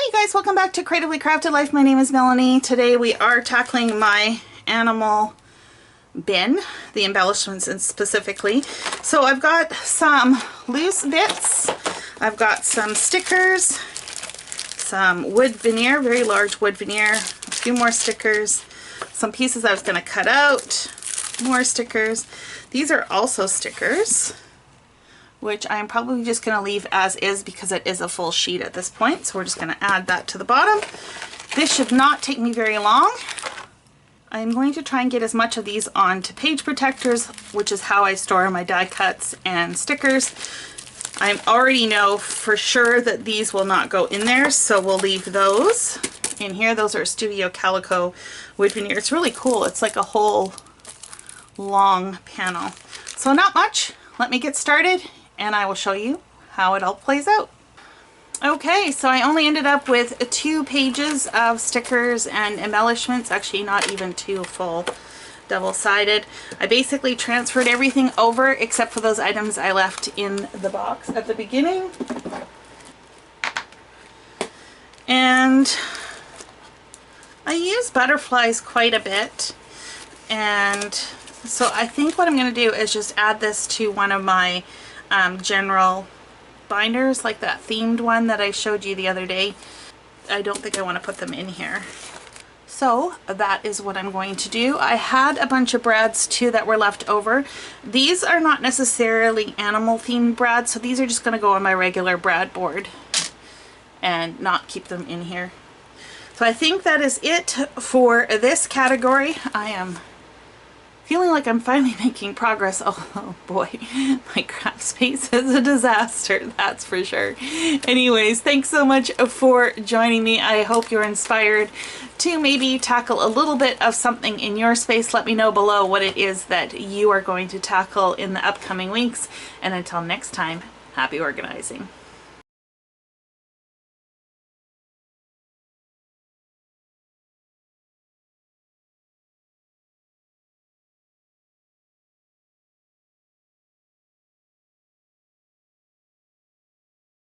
Hey guys, welcome back to Creatively Crafted Life. My name is Melanie. Today we are tackling my animal bin, the embellishments and specifically. So I've got some loose bits, I've got some stickers, some wood veneer, very large wood veneer, a few more stickers, some pieces I was going to cut out, more stickers. These are also stickers, which I'm probably just going to leave as is because it is a full sheet at this point. So we're just going to add that to the bottom. This should not take me very long. I'm going to try and get as much of these onto page protectors, which is how I store my die cuts and stickers. I already know for sure that these will not go in there, so we'll leave those in here. Those are Studio Calico wood veneer. It's really cool. It's like a whole long panel. So not much. Let me get started and I will show you how it all plays out. Okay, so I only ended up with 2 pages of stickers and embellishments, actually not even 2 full double-sided. I basically transferred everything over except for those items I left in the box at the beginning. And I use butterflies quite a bit, and so I think what I'm going to do is just add this to one of my general binders, like that themed one that I showed you the other day. I don't think I want to put them in here. So that is what I'm going to do. I had a bunch of brads too that were left over. These are not necessarily animal themed brads, so these are just going to go on my regular brad board and not keep them in here. So I think that is it for this category. I am feeling like I'm finally making progress. Oh boy, my craft space is a disaster, that's for sure. Anyways, thanks so much for joining me. I hope you're inspired to maybe tackle a little bit of something in your space. Let me know below what it is that you are going to tackle in the upcoming weeks. And until next time, happy organizing.